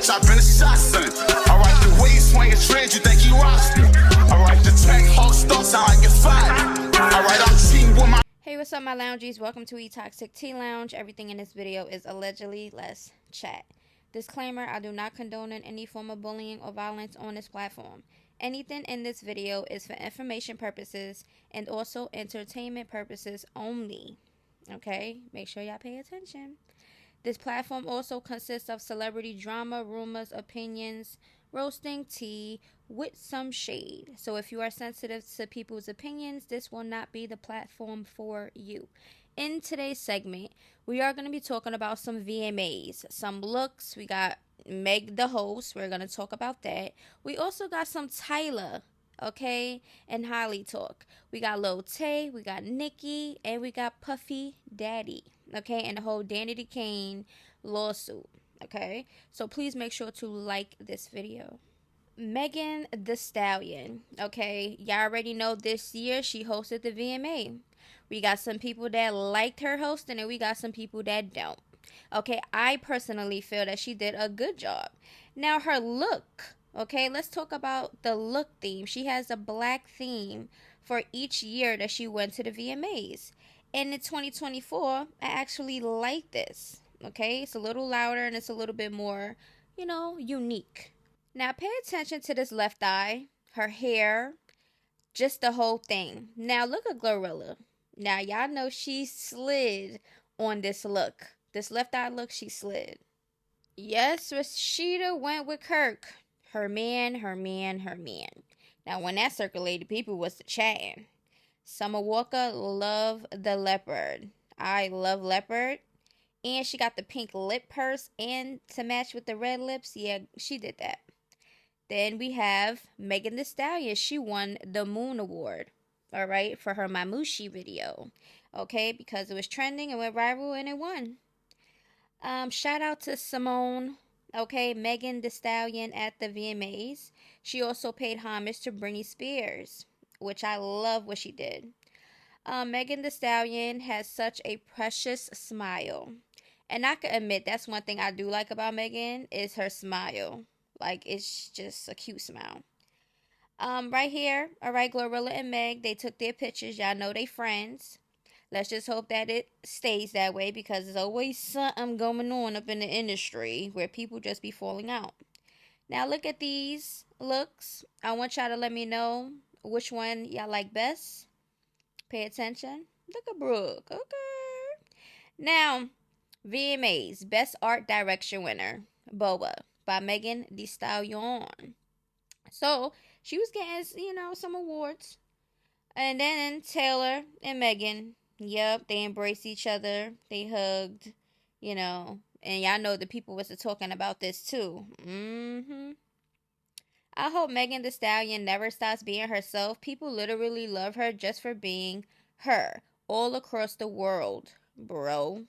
I've been a shot son. I write the way you swing a trend, you think you roster. I write the track, whole stuff sound like it's fire. I write I'm cheating with my. Hey, what's up, my loungies? Welcome to Toxic Tea Lounge. Everything in this video is allegedly. Let's chat. Disclaimer, I do not condone any form of bullying or violence on this platform. Anything in this video is for information purposes and also entertainment purposes only. Okay? Make sure y'all pay attention. This platform also consists of celebrity drama, rumors, opinions, roasting tea with some shade. So if you are sensitive to people's opinions, this will not be the platform for you. In today's segment, we are going to be talking about some VMAs, some looks. We got Meg the host. We're going to talk about that. We also got some Tyla, okay, and Halle talk. We got Lil Tay, we got Nicki, and we got Puffy Daddy, okay, and the whole Danny Kane lawsuit, okay. So please make sure to like this video. Megan Thee Stallion, okay, y'all already know this year she hosted the VMA. We got some people that liked her hosting and we got some people that don't. Okay, I personally feel that she did a good job. Now her look, okay, let's talk about the look theme. She has a black theme for each year that she went to the VMAs. And in 2024, I actually like this. Okay, it's a little louder and it's a little bit more, unique. Now pay attention to this left eye, her hair, just the whole thing. Now look at Glorilla. Now y'all know she slid on this look. This left eye look, she slid. Yes, Rashida went with Kirk. Her man. Now when that circulated, people was chatting. Summer Walker love the leopard. I love leopard. And she got the pink lip purse and to match with the red lips. Yeah, she did that. Then we have Megan Thee Stallion. She won the Moon Award, all right, for her Mamushi video, okay, because it was trending and went viral and it won. Shout out to Simone, okay, Megan Thee Stallion at the VMAs. She also paid homage to Britney Spears, which I love what she did. Megan Thee Stallion has such a precious smile. And I can admit that's one thing I do like about Megan is her smile. Like, it's just a cute smile. Right here, all right, Glorilla and Meg, they took their pictures. Y'all know they friends. Let's just hope that it stays that way because there's always something going on up in the industry where people just be falling out. Now, look at these looks. I want y'all to let me know which one y'all like best. Pay attention. Look at Brooke. Okay. Now, VMAs, Best Art Direction winner, Boba, by Megan Thee Stallion. So, she was getting, some awards. And then Taylor and Megan, yep, they embraced each other. They hugged, and y'all know the people was talking about this too. I hope Megan Thee Stallion never stops being herself. People literally love her just for being her all across the world, bro.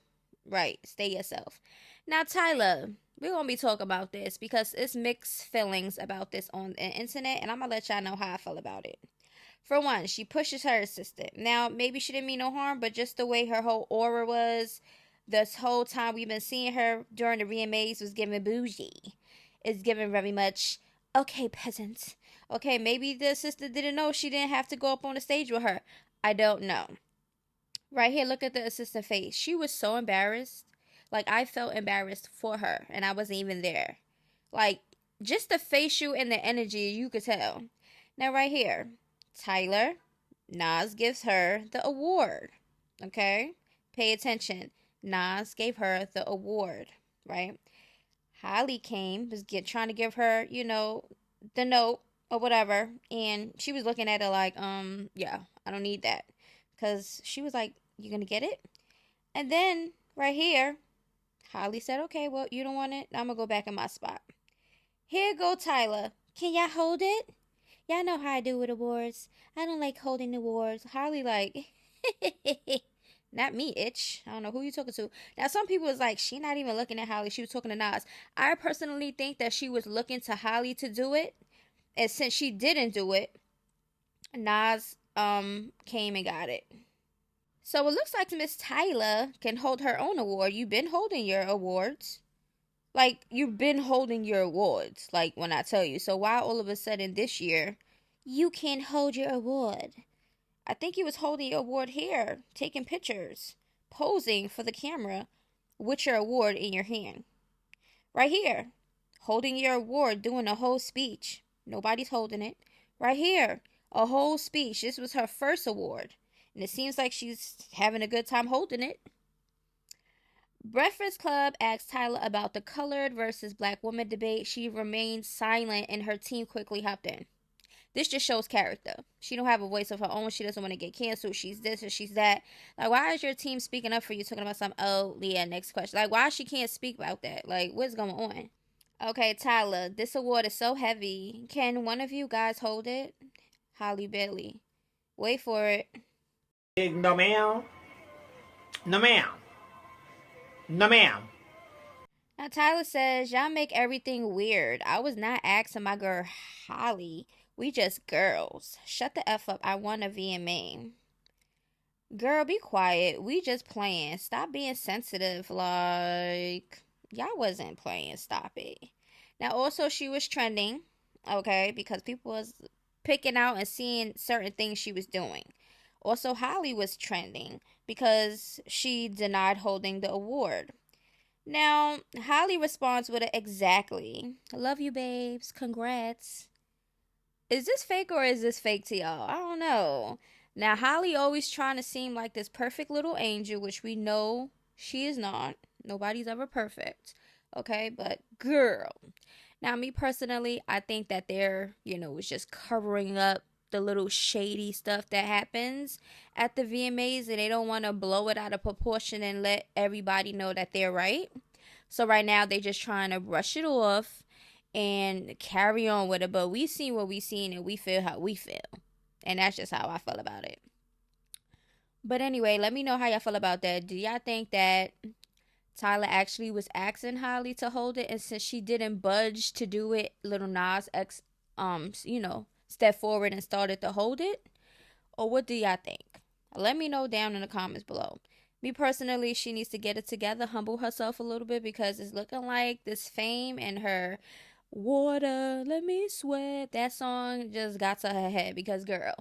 Right, stay yourself. Now, Tyla, we're going to be talking about this because it's mixed feelings about this on the internet, and I'm going to let y'all know how I feel about it. For one, she pushes her assistant. Now, maybe she didn't mean no harm, but just the way her whole aura was, this whole time we've been seeing her during the VMAs was giving bougie. It's giving very much, okay, peasant. Okay, maybe the assistant didn't know she didn't have to go up on the stage with her. I don't know. Right here, look at the assistant face. She was so embarrassed. Like, I felt embarrassed for her, and I wasn't even there. Like, just the facial and the energy, you could tell. Now, right here, Tyler, Nas gives her the award, okay? Pay attention. Nas gave her the award, right? Halle came, was trying to give her, the note or whatever, and she was looking at it like, yeah, I don't need that. Because she was like, you gonna get it? And then, right here, Halle said, okay, well, you don't want it? I'm gonna go back in my spot. Here go Tyla. Can y'all hold it? Y'all know how I do with awards. I don't like holding awards. Halle like, not me, itch. I don't know who you talking to. Now, some people was like, she not even looking at Halle. She was talking to Nas. I personally think that she was looking to Halle to do it. And since she didn't do it, Nas came and got it. So it looks like Miss Tyla can hold her own award. You've been holding your awards. Like, you've been holding your awards, like when I tell you. So why all of a sudden this year you can't hold your award? I think you was holding your award here, taking pictures, posing for the camera with your award in your hand. Right here, holding your award, doing a whole speech. Nobody's holding it. Right here, a whole speech. This was her first award. And it seems like she's having a good time holding it. Breakfast Club asked Tyla about the colored versus black woman debate. She remained silent and her team quickly hopped in. This just shows character. She don't have a voice of her own. She doesn't want to get canceled. She's this or she's that. Like, why is your team speaking up for you, talking about something? Oh, Leah, next question. Like, why she can't speak about that? Like, what's going on? Okay, Tyla, this award is so heavy. Can one of you guys hold it? Holly Bailey. Wait for it. No, ma'am. No, ma'am. No, ma'am. Now, Tyler says, y'all make everything weird. I was not asking my girl Holly. We just girls. Shut the F up. I want a VMA. Girl, be quiet. We just playing. Stop being sensitive. Like, y'all wasn't playing. Stop it. Now, also, she was trending, okay, because people was picking out and seeing certain things she was doing. Also, Holly was trending because she denied holding the award. Now, Holly responds with it exactly. Love you, babes. Congrats. Is this fake or is this fake to y'all? I don't know. Now, Holly always trying to seem like this perfect little angel, which we know she is not. Nobody's ever perfect. Okay, but girl. Now, me personally, I think that they're, it's just covering up the little shady stuff that happens at the VMAs, and they don't want to blow it out of proportion and let everybody know that they're right. So right now, they're just trying to brush it off and carry on with it. But we seen what we seen, and we feel how we feel. And that's just how I feel about it. But anyway, let me know how y'all feel about that. Do y'all think that Tyla actually was asking Holly to hold it, and since she didn't budge to do it, Lil Nas X, stepped forward and started to hold it? Or what do y'all think? Let me know down in the comments below. Me personally, she needs to get it together, humble herself a little bit, because it's looking like this fame and her water, let me sweat, that song just got to her head. Because, girl,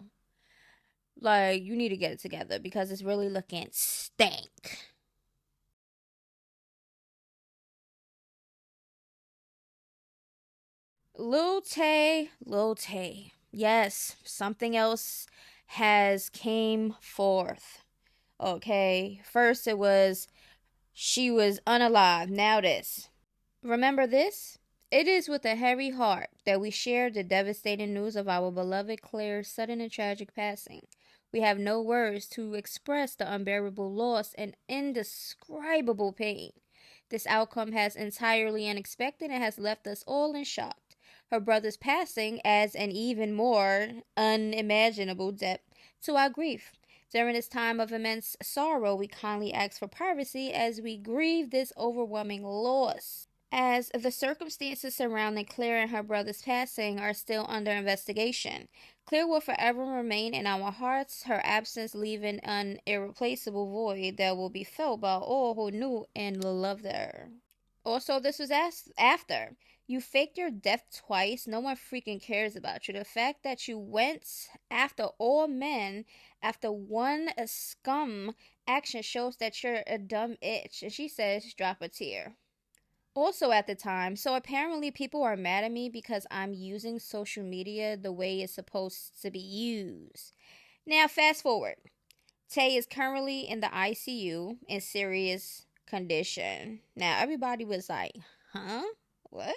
like, you need to get it together because it's really looking stank. Lil Tay. Yes, something else has came forth. Okay, first it was she was unalive. Now this. Remember this? It is with a heavy heart that we share the devastating news of our beloved Claire's sudden and tragic passing. We have no words to express the unbearable loss and indescribable pain. This outcome has entirely unexpected and has left us all in shock. Her brother's passing adds an even more unimaginable depth to our grief. During this time of immense sorrow, we kindly ask for privacy as we grieve this overwhelming loss. As the circumstances surrounding Claire and her brother's passing are still under investigation, Claire will forever remain in our hearts, her absence leaving an irreplaceable void that will be felt by all who knew and loved her. Also, this was after. You faked your death twice. No one freaking cares about you. The fact that you went after all men after one scum action shows that you're a dumb itch. And she says, drop a tear. Also at the time, so apparently people are mad at me because I'm using social media the way it's supposed to be used. Now, fast forward. Tay is currently in the ICU in serious condition. Now, everybody was like, huh? What?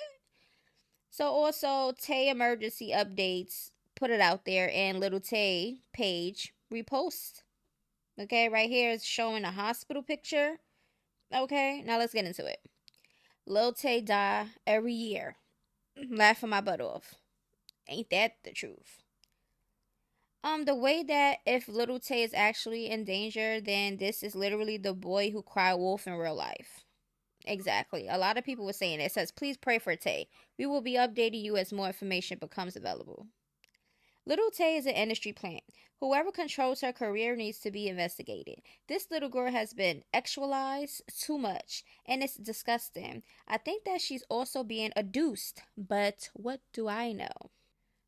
So also, Tay emergency updates put it out there, and little Tay page reposts. Okay, right here is showing a hospital picture. Okay, now let's get into it. Lil Tay die every year. Laughing my butt off. Ain't that the truth? The way that if little Tay is actually in danger, then this is literally the boy who cried wolf in real life. Exactly. A lot of people were saying it. It says, please pray for Tay. We will be updating you as more information becomes available. Little Tay is an industry plant. Whoever controls her career needs to be investigated. This little girl has been actualized too much, and it's disgusting. I think that she's also being adduced, but what do I know?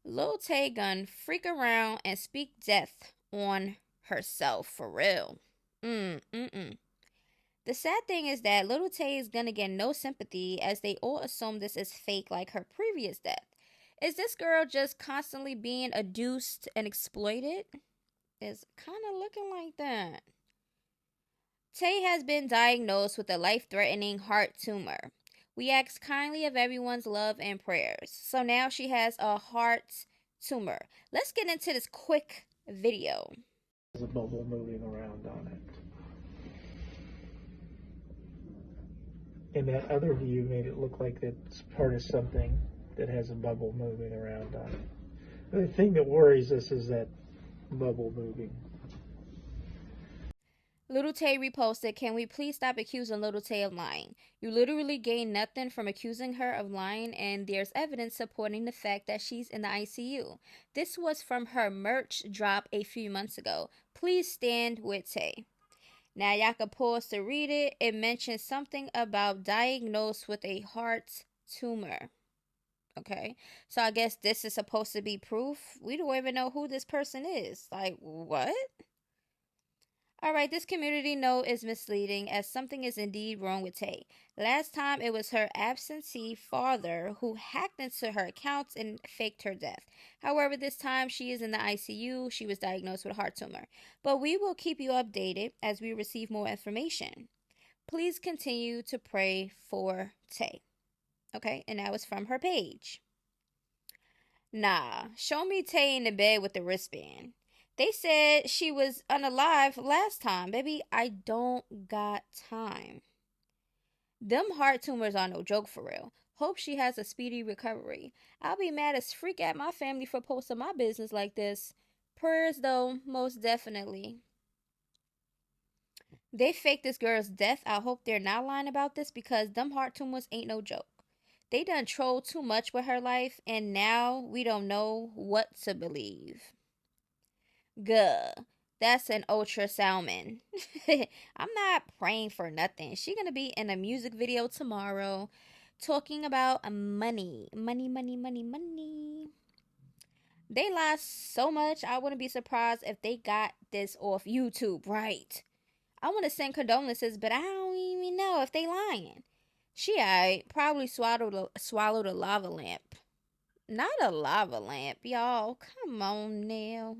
Lil Tay gun freak around and speak death on herself for real. The sad thing is that Little Tay is gonna get no sympathy as they all assume this is fake like her previous death. Is this girl just constantly being adduced and exploited? It's kind of looking like that. Tay has been diagnosed with a life-threatening heart tumor. We ask kindly of everyone's love and prayers. So now she has a heart tumor. Let's get into this quick video. There's a bubble moving around on it. And that other view made it look like it's part of something that has a bubble moving around on it. The thing that worries us is that bubble moving. Little Tay reposted, "Can we please stop accusing Little Tay of lying? You literally gain nothing from accusing her of lying, and there's evidence supporting the fact that she's in the ICU. This was from her merch drop a few months ago. Please stand with Tay." Now y'all can pause to read it. It mentions something about diagnosed with a heart tumor. Okay, so I guess this is supposed to be proof. We don't even know who this person is. Like, what? Alright, this community note is misleading as something is indeed wrong with Tay. Last time it was her absentee father who hacked into her accounts and faked her death. However, this time she is in the ICU. She was diagnosed with a heart tumor. But we will keep you updated as we receive more information. Please continue to pray for Tay. Okay, and that was from her page. Nah, show me Tay in the bed with the wristband. They said she was unalive last time. Baby, I don't got time. Them heart tumors are no joke for real. Hope she has a speedy recovery. I'll be mad as freak at my family for posting my business like this. Prayers though, most definitely. They faked this girl's death. I hope they're not lying about this because them heart tumors ain't no joke. They done trolled too much with her life and now we don't know what to believe. Guh, that's an ultra salmon. I'm not praying for nothing. She gonna be in a music video tomorrow talking about money. Money. They lost so much, I wouldn't be surprised if they got this off YouTube, right? I want to send condolences, but I don't even know if they lying. She probably swallowed a lava lamp. Not a lava lamp, y'all. Come on now.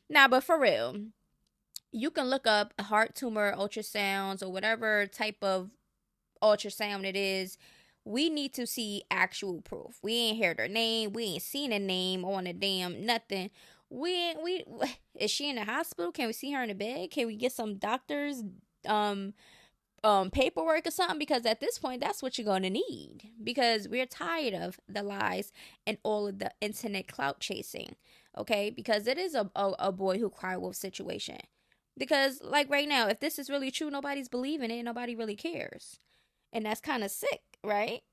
Nah, but for real, you can look up heart tumor ultrasounds or whatever type of ultrasound it is. We need to see actual proof. We ain't heard her name. We ain't seen a name on the damn nothing. Is she in the hospital? Can we see her in the bed? Can we get some doctors paperwork or something? Because at this point, that's what you're gonna need. Because we're tired of the lies and all of the internet clout chasing. Okay, because it is a boy who cried wolf situation. Because like right now, if this is really true, nobody's believing it. Nobody really cares. And that's kind of sick, right?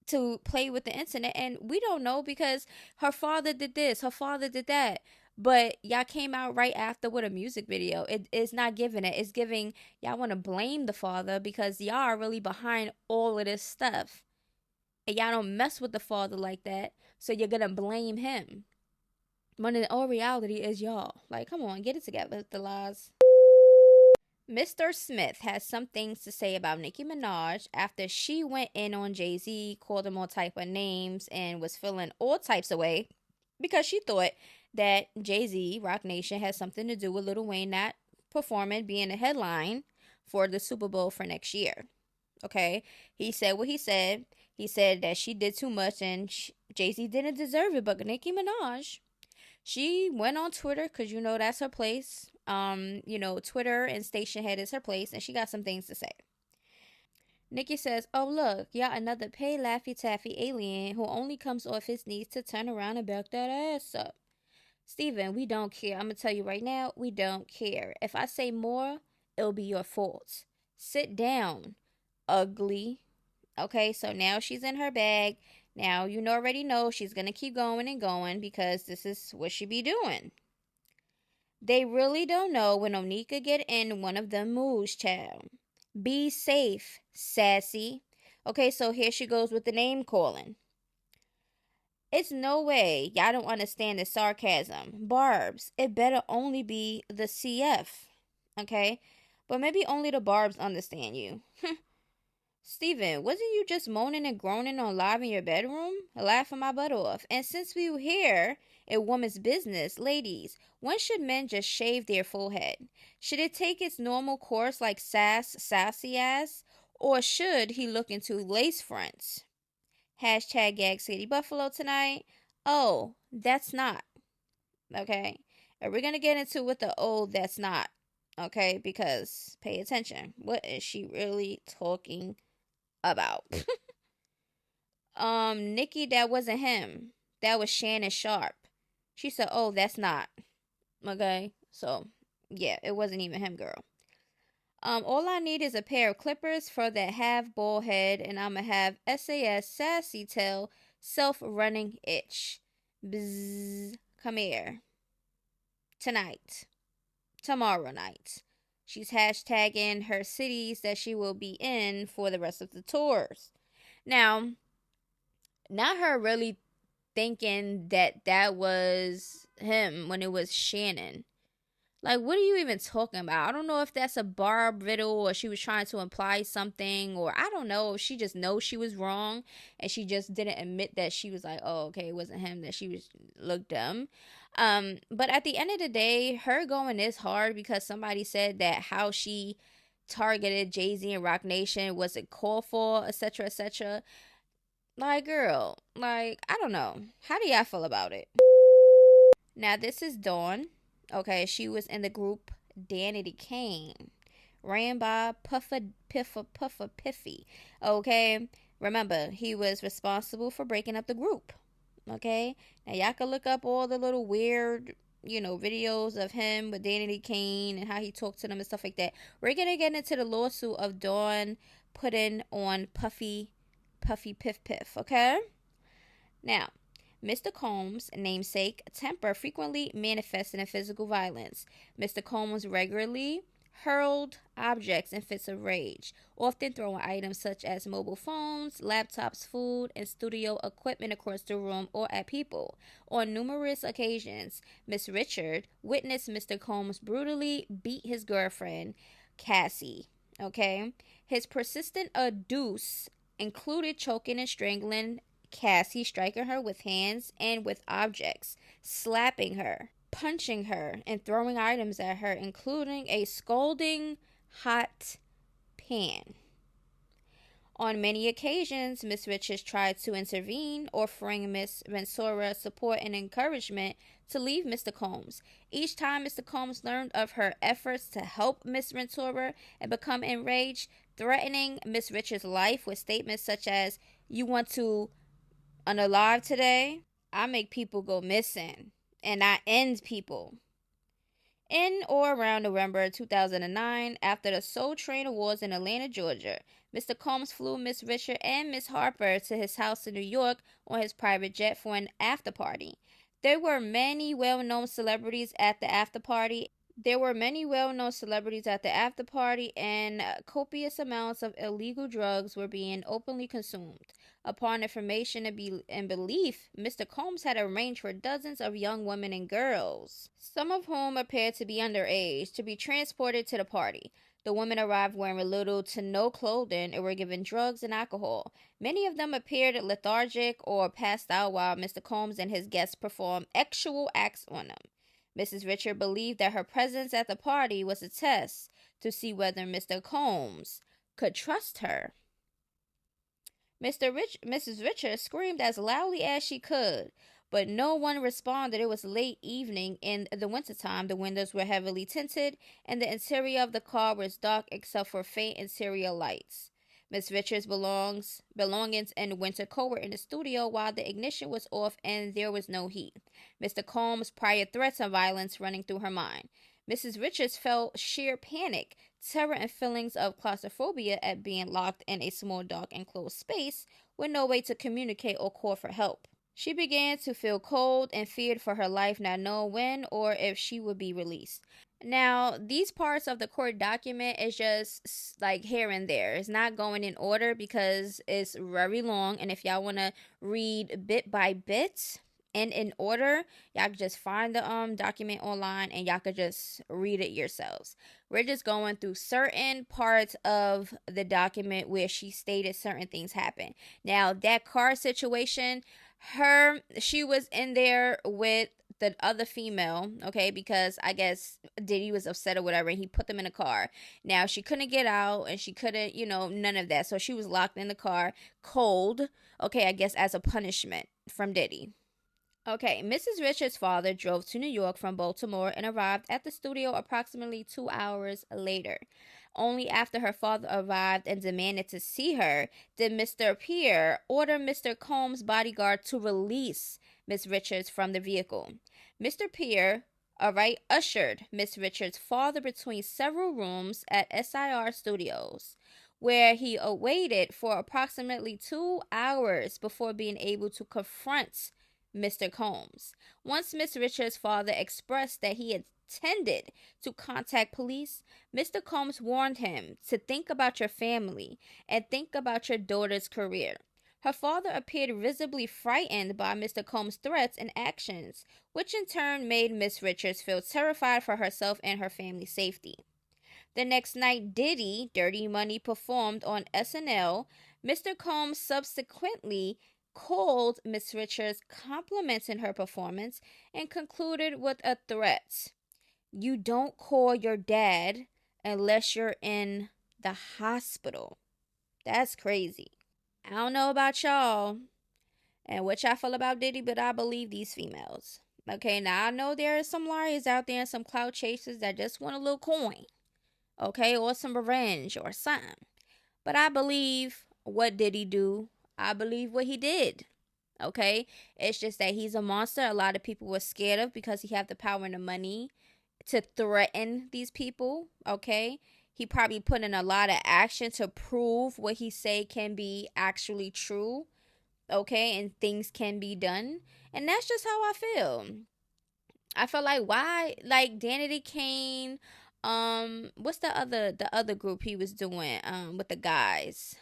To play with the internet. And we don't know because her father did this, her father did that. But y'all came out right after with a music video. It's not giving it. It's giving y'all want to blame the father because y'all are really behind all of this stuff. And y'all don't mess with the father like that. So you're going to blame him. When in all reality is y'all. Like, come on, get it together with the lies. Mr. Smith has some things to say about Nicki Minaj after she went in on Jay-Z, called him all type of names, and was feeling all types of way because she thought that Jay-Z, Roc Nation, has something to do with Lil Wayne not performing, being a headline for the Super Bowl for next year. Okay? He said what he said. He said that she did too much and Jay-Z didn't deserve it, but Nicki Minaj, she went on Twitter because, you know, that's her place. Twitter and Station Head is her place, and she got some things to say. Nicki says, "Oh, look, y'all another pay Laffy Taffy alien who only comes off his knees to turn around and back that ass up. Steven, we don't care. I'm going to tell you right now, we don't care. If I say more, it'll be your fault. Sit down, ugly." Okay, so now she's in her bag. Now, you already know she's going to keep going and going because this is what she be doing. They really don't know when Onika get in one of them moves, child. Be safe, sassy. Okay, so here she goes with the name calling. It's no way y'all don't understand the sarcasm. Barbs, it better only be the CF. Okay? But maybe only the Barbs understand you. Steven, wasn't you just moaning and groaning on live in your bedroom? Laughing my butt off. And since we were here in woman's business, ladies, when should men just shave their full head? Should it take its normal course like sassy ass? Or should he look into lace fronts? Hashtag Gag City Buffalo tonight. Oh, that's not. Okay? And we're going to get into what the that's not. Okay? Because pay attention. What is she really talking about? Nicki, that wasn't him. That was Shannon Sharp. She said, oh, that's not. Okay? So, yeah, it wasn't even him, girl. All I need is a pair of clippers for that half bald head, and I'ma have SAS sassy tail self-running itch. Bzzz. Come here. Tonight. Tomorrow night. She's hashtagging her cities that she will be in for the rest of the tours. Now, not her really thinking that was him when it was Shannon. Like, what are you even talking about? I don't know if that's a Barb riddle or she was trying to imply something, or I don't know if she just knows she was wrong and she just didn't admit that she was like, oh, okay, it wasn't him, that she looked dumb. But at the end of the day, her going this hard because somebody said that how she targeted Jay-Z and Roc Nation was a call for, etc., etc. Like, girl, like, I don't know. How do y'all feel about it? Now, this is Dawn. Okay, she was in the group Danity Kane, ran by Puffa Piffy. Okay, remember, he was responsible for breaking up the group. Okay, now y'all can look up all the little weird, videos of him with Danity Kane and how he talked to them and stuff like that. We're gonna get into the lawsuit of Dawn putting on Puffy Piff. Okay, now. Mr. Combs' namesake temper frequently manifested in physical violence. Mr. Combs regularly hurled objects in fits of rage, often throwing items such as mobile phones, laptops, food, and studio equipment across the room or at people. On numerous occasions, Miss Richard witnessed Mr. Combs brutally beat his girlfriend, Cassie. Okay? His persistent abuse included choking and strangling Cassie, striking her with hands and with objects, slapping her, punching her, and throwing items at her, including a scalding hot pan. On many occasions, Miss Richards tried to intervene, offering Miss Ventura support and encouragement to leave Mr. Combs. Each time Mr. Combs learned of her efforts to help Miss Ventura and become enraged, threatening Miss Richards' life with statements such as, "You want to unalive today? I make people go missing, and I end people." In or around November 2009, after the Soul Train Awards in Atlanta, Georgia, Mr. Combs flew Miss Richard and Miss Harper to his house in New York on his private jet for an after party. There were many well-known celebrities at the after party. And copious amounts of illegal drugs were being openly consumed. Upon information and belief, Mr. Combs had arranged for dozens of young women and girls, some of whom appeared to be underage, to be transported to the party. The women arrived wearing little to no clothing and were given drugs and alcohol. Many of them appeared lethargic or passed out while Mr. Combs and his guests performed sexual acts on them. Mrs. Richard believed that her presence at the party was a test to see whether Mr. Combs could trust her. Mrs. Richard screamed as loudly as she could, but no one responded. It was late evening in the wintertime. The windows were heavily tinted, and the interior of the car was dark except for faint interior lights. Miss Richards' belongings and winter coat were in the studio while the ignition was off and there was no heat. Mr. Combs' prior threats of violence running through her mind. Mrs. Richards felt sheer panic, terror, and feelings of claustrophobia at being locked in a small, dark, enclosed space with no way to communicate or call for help. She began to feel cold and feared for her life, not knowing when or if she would be released. Now, these parts of the court document is just like here and there. It's not going in order because it's very long. And if y'all want to read bit by bit and in order, y'all can just find the document online and y'all could just read it yourselves. We're just going through certain parts of the document where she stated certain things happened. Now, that car situation, she was in there with the other female, okay, because I guess Diddy was upset or whatever, and he put them in a car. Now, she couldn't get out, and she couldn't, none of that. So she was locked in the car, cold, okay, I guess as a punishment from Diddy. Okay, Mrs. Richards' father drove to New York from Baltimore and arrived at the studio approximately 2 hours later. Only after her father arrived and demanded to see her did Mr. Pierre order Mr. Combs' bodyguard to release Miss Richards from the vehicle. Mr. Pierre, ushered Miss Richards' father between several rooms at SIR Studios, where he awaited for approximately 2 hours before being able to confront Mr. Combs. Once Miss Richards' father expressed that he intended to contact police, Mr. Combs warned him to think about your family and think about your daughter's career. Her father appeared visibly frightened by Mr. Combs' threats and actions, which in turn made Miss Richards feel terrified for herself and her family's safety. The next night, Diddy, Dirty Money, performed on SNL. Mr. Combs subsequently called Miss Richards, complimenting her performance, and concluded with a threat. You don't call your dad unless you're in the hospital. That's crazy. I don't know about y'all and what y'all feel about Diddy, but I believe these females. Okay, now I know there are some liars out there and some clout chasers that just want a little coin. Okay, or some revenge or something. But I believe what did he do? I believe what he did. Okay, it's just that he's a monster. A lot of people were scared of because he have the power and the money to threaten these people. Okay, he probably put in a lot of action to prove what he say can be actually true. Okay, and things can be done, and that's just how I feel. I feel like why, like Danity Kane, what's the other group he was doing with the guys?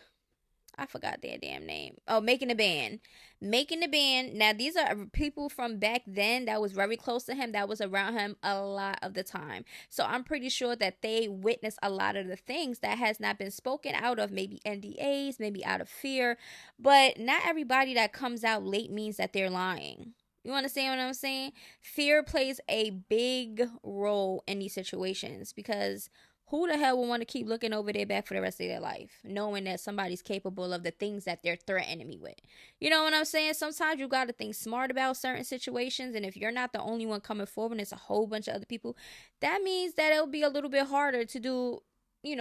I forgot their damn name. Oh, Making the Band. Making the Band. Now, these are people from back then that was very close to him, that was around him a lot of the time. So I'm pretty sure that they witnessed a lot of the things that has not been spoken out of, maybe NDAs, maybe out of fear. But not everybody that comes out late means that they're lying. You understand what I'm saying? Fear plays a big role in these situations because who the hell would want to keep looking over their back for the rest of their life, knowing that somebody's capable of the things that they're threatening me with? You know what I'm saying? Sometimes you got to think smart about certain situations, and if you're not the only one coming forward and it's a whole bunch of other people, that means that it'll be a little bit harder to do,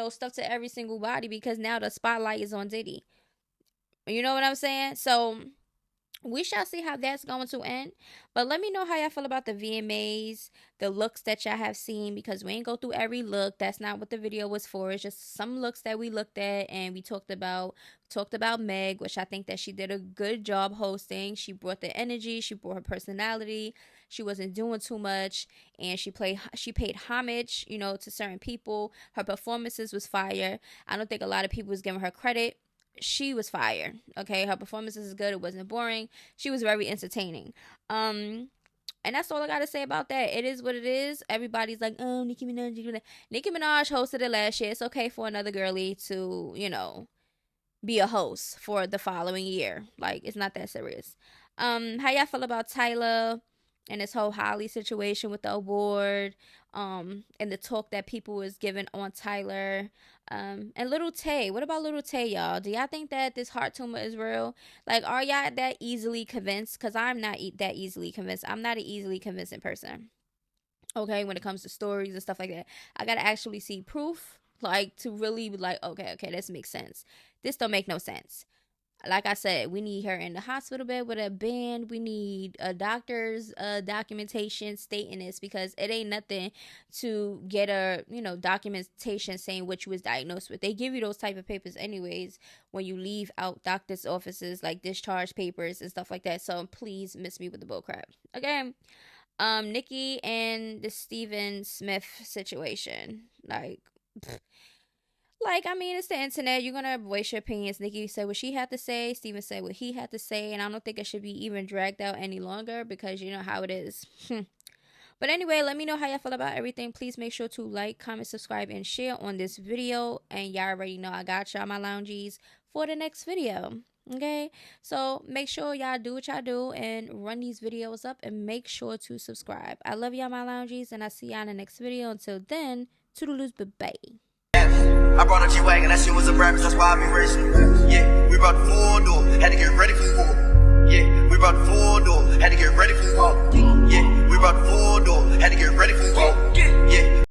stuff to every single body because now the spotlight is on Diddy. You know what I'm saying? So we shall see how that's going to end. But let me know how y'all feel about the VMAs, the looks that y'all have seen, because we ain't go through every look. That's not what the video was for. It's just some looks that we looked at and we talked about Meg, which I think that she did a good job hosting. She brought the energy, she brought her personality. She wasn't doing too much, and she paid homage, to certain people. Her performances was fire. I don't think a lot of people was giving her credit. She was fire. Okay, her performances is good. It wasn't boring. She was very entertaining. And that's all I gotta say about that. It is what it is. Everybody's like, oh, Nicki Minaj. Nicki Minaj hosted it last year. It's okay for another girly to, be a host for the following year. Like, it's not that serious. How y'all feel about Tyla and this whole Halle situation with the award, and the talk that people was giving on Tyler, and Little Tay? What about Little Tay, y'all? Do y'all think that this heart tumor is real? Like, are y'all that easily convinced? Because I'm not that easily convinced. I'm not an easily convincing person. Okay, when it comes to stories and stuff like that, I gotta actually see proof, like, to really be like, okay, this makes sense. This don't make no sense. Like I said, we need her in the hospital bed with a band. We need a doctor's documentation stating this, because it ain't nothing to get a, documentation saying what you was diagnosed with. They give you those type of papers anyways when you leave out doctor's offices, like discharge papers and stuff like that. So please miss me with the bull crap. Okay. Nicki and the Stephen Smith situation. I mean, it's the internet. You're gonna voice your opinions. Nicki said what she had to say. Steven said what he had to say. And I don't think it should be even dragged out any longer, because you know how it is. But anyway, let me know how y'all feel about everything. Please make sure to like, comment, subscribe, and share on this video. And y'all already know I got y'all, my loungies, for the next video. Okay? So make sure y'all do what y'all do and run these videos up, and make sure to subscribe. I love y'all, my loungies, and I'll see y'all in the next video. Until then, toodaloos, bye-bye. I brought a G-Wagon, that shit was a breakfast, that's why I be racing. Yeah, we brought the full door, had to get ready for war. Yeah, we brought the full door, had to get ready for war. Yeah, we brought the full door, had to get ready for war.